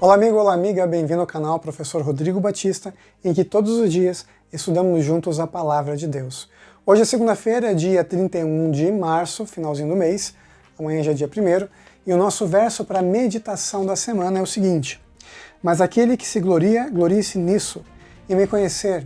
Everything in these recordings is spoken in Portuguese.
Olá amigo, olá amiga, bem-vindo ao canal Professor Rodrigo Batista, em que todos os dias estudamos juntos a Palavra de Deus. Hoje é segunda-feira, dia 31 de março, finalzinho do mês, amanhã já é dia 1º, e o nosso verso para a meditação da semana é o seguinte: mas aquele que se gloria, glorie-se nisso, em me conhecer,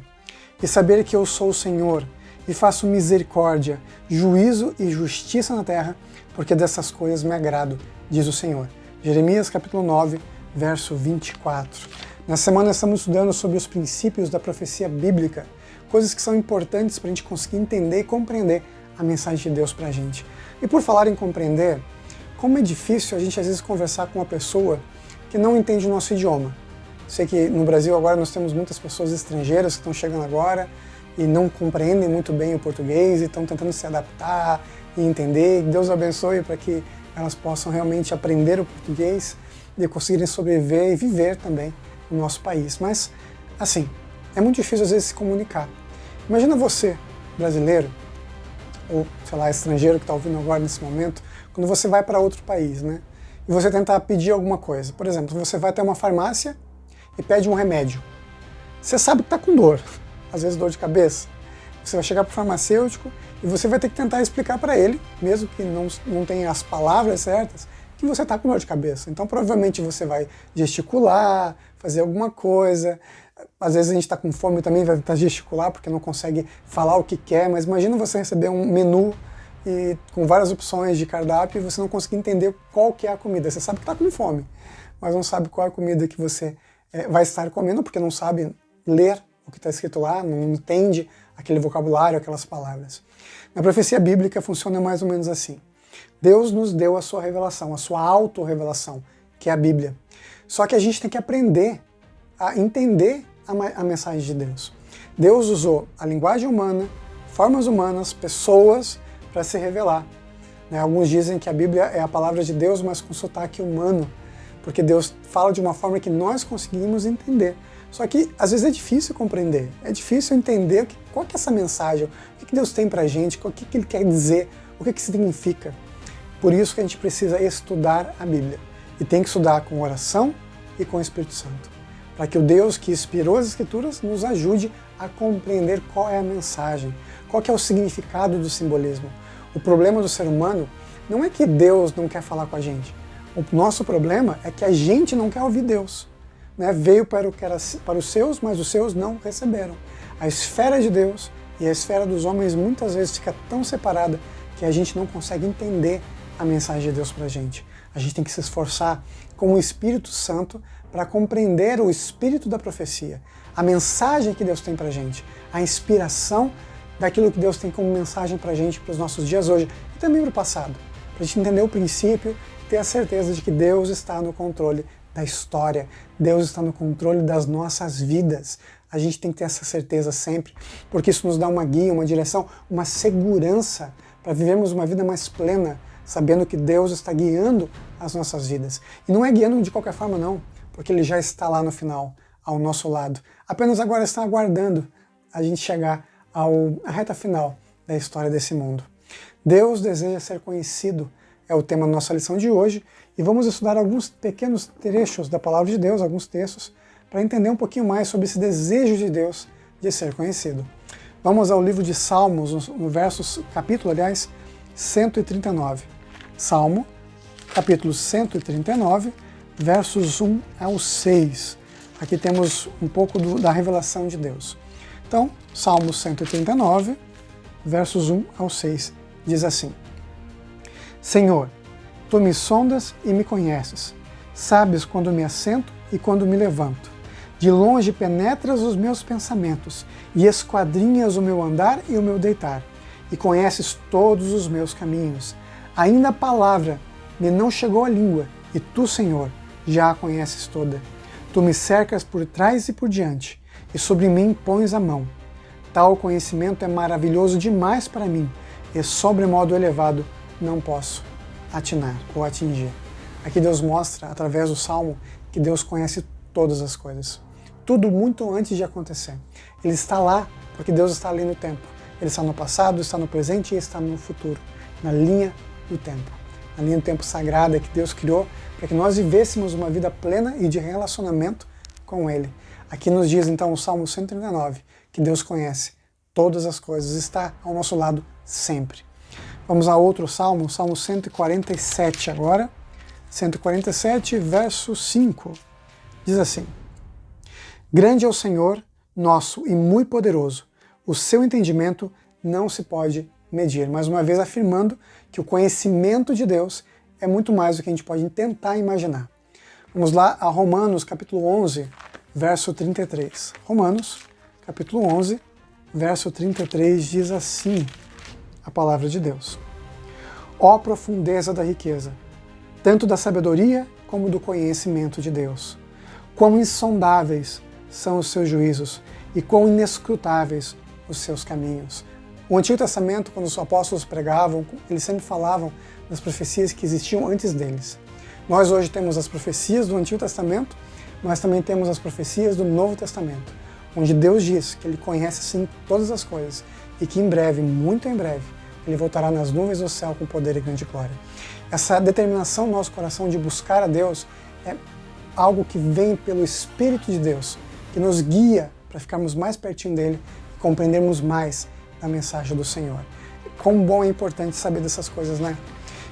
e saber que eu sou o Senhor, e faço misericórdia, juízo e justiça na terra, porque dessas coisas me agrado, diz o Senhor. Jeremias capítulo 9, verso 24. Na semana estamos estudando sobre os princípios da profecia bíblica, coisas que são importantes para a gente conseguir entender e compreender a mensagem de Deus para a gente. E por falar em compreender, como é difícil a gente às vezes conversar com uma pessoa que não entende o nosso idioma. Sei que no Brasil agora nós temos muitas pessoas estrangeiras que estão chegando agora e não compreendem muito bem o português e estão tentando se adaptar e entender. Deus abençoe para que elas possam realmente aprender o português e conseguirem sobreviver e viver também no nosso país. Mas, assim, é muito difícil às vezes se comunicar. Imagina você, brasileiro, ou, sei lá, estrangeiro que está ouvindo agora nesse momento, quando você vai para outro país, né? E você tentar pedir alguma coisa. Por exemplo, você vai até uma farmácia e pede um remédio. Você sabe que está com dor, às vezes dor de cabeça. Você vai chegar para o farmacêutico e você vai ter que tentar explicar para ele, mesmo que não tenha as palavras certas, que você está com dor de cabeça. Então provavelmente você vai gesticular, fazer alguma coisa. Às vezes a gente está com fome também, vai tentar gesticular porque não consegue falar o que quer, mas imagina você receber um menu e com várias opções de cardápio e você não conseguir entender qual que é a comida. Você sabe que está com fome, mas não sabe qual é a comida que você vai estar comendo porque não sabe ler o que está escrito lá, não entende aquele vocabulário, aquelas palavras. Na profecia bíblica funciona mais ou menos assim. Deus nos deu a sua revelação, a sua autorrevelação, que é a Bíblia. Só que a gente tem que aprender a entender a mensagem de Deus. Deus usou a linguagem humana, formas humanas, pessoas para se revelar. Alguns dizem que a Bíblia é a palavra de Deus, mas com sotaque humano, porque Deus fala de uma forma que nós conseguimos entender. Só que às vezes é difícil compreender, é difícil entender qual que é essa mensagem, o que Deus tem pra gente, o que Ele quer dizer, o que significa. Por isso que a gente precisa estudar a Bíblia. E tem que estudar com oração e com o Espírito Santo. Para que o Deus que inspirou as Escrituras nos ajude a compreender qual é a mensagem, qual que é o significado do simbolismo. O problema do ser humano não é que Deus não quer falar com a gente. O nosso problema é que a gente não quer ouvir Deus. Veio para os seus, mas os seus não receberam. A esfera de Deus e a esfera dos homens muitas vezes fica tão separada que a gente não consegue entender a mensagem de Deus para a gente. A gente tem que se esforçar com o Espírito Santo para compreender o espírito da profecia, a mensagem que Deus tem para a gente, a inspiração daquilo que Deus tem como mensagem para a gente, para os nossos dias hoje e também para o passado, para a gente entender o princípio e ter a certeza de que Deus está no controle da história, Deus está no controle das nossas vidas. A gente tem que ter essa certeza sempre, porque isso nos dá uma guia, uma direção, uma segurança para vivermos uma vida mais plena, sabendo que Deus está guiando as nossas vidas. E não é guiando de qualquer forma não, porque Ele já está lá no final, ao nosso lado. Apenas agora está aguardando a gente chegar à reta final da história desse mundo. Deus deseja ser conhecido, é o tema da nossa lição de hoje, e vamos estudar alguns pequenos trechos da Palavra de Deus, alguns textos, para entender um pouquinho mais sobre esse desejo de Deus de ser conhecido. Vamos ao livro de Salmos, no capítulo 139. Salmo, capítulo 139, versos 1 ao 6. Aqui temos um pouco da revelação de Deus. Então, Salmo 139, versos 1 ao 6, diz assim: Senhor, Tu me sondas e me conheces. Sabes quando me assento e quando me levanto. De longe penetras os meus pensamentos e esquadrinhas o meu andar e o meu deitar. E conheces todos os meus caminhos. Ainda a palavra me não chegou à língua, e Tu, Senhor, já a conheces toda. Tu me cercas por trás e por diante, e sobre mim pões a mão. Tal conhecimento é maravilhoso demais para mim, e sobremodo elevado não posso atinar ou atingir. Aqui Deus mostra, através do Salmo, que Deus conhece todas as coisas. Tudo muito antes de acontecer. Ele está lá porque Deus está ali no tempo. Ele está no passado, está no presente e está no futuro, na linha do tempo. a linha do tempo sagrada que Deus criou para que nós vivêssemos uma vida plena e de relacionamento com Ele. Aqui nos diz então o Salmo 139 que Deus conhece todas as coisas, está ao nosso lado sempre. Vamos a outro salmo, Salmo 147 agora. 147, verso 5. Diz assim: Grande é o Senhor, nosso e muito poderoso. O seu entendimento não se pode medir. Mais uma vez afirmando que o conhecimento de Deus é muito mais do que a gente pode tentar imaginar. Vamos lá a Romanos, capítulo 11, verso 33. Romanos, capítulo 11, verso 33 diz assim a palavra de Deus: Ó profundeza da riqueza, tanto da sabedoria como do conhecimento de Deus. Quão insondáveis são os seus juízos e quão inescrutáveis os seus caminhos. O Antigo Testamento, quando os apóstolos pregavam, eles sempre falavam das profecias que existiam antes deles. Nós hoje temos as profecias do Antigo Testamento, mas também temos as profecias do Novo Testamento, onde Deus diz que Ele conhece sim todas as coisas e que em breve, muito em breve, Ele voltará nas nuvens do céu com poder e grande glória. Essa determinação no nosso coração de buscar a Deus é algo que vem pelo Espírito de Deus, que nos guia para ficarmos mais pertinho dele e compreendermos mais da mensagem do Senhor. Quão bom e importante saber dessas coisas, né?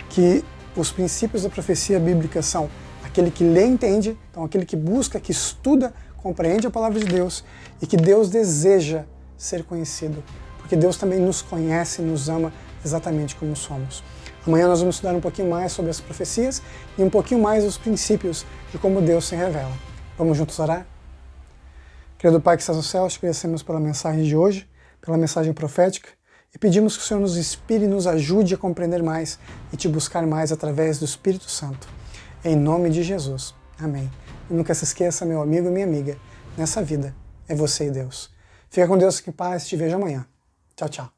Que os princípios da profecia bíblica são aquele que lê e entende, então aquele que busca, que estuda, compreende a palavra de Deus e que Deus deseja ser conhecido, porque Deus também nos conhece e nos ama exatamente como somos. Amanhã nós vamos estudar um pouquinho mais sobre as profecias e um pouquinho mais os princípios de como Deus se revela. Vamos juntos orar? Querido Pai que estás no céu, te agradecemos pela mensagem de hoje, pela mensagem profética, e pedimos que o Senhor nos inspire e nos ajude a compreender mais e te buscar mais através do Espírito Santo. Em nome de Jesus. Amém. E nunca se esqueça, meu amigo e minha amiga, nessa vida é você e Deus. Fica com Deus, que paz, te vejo amanhã. Tchau, tchau.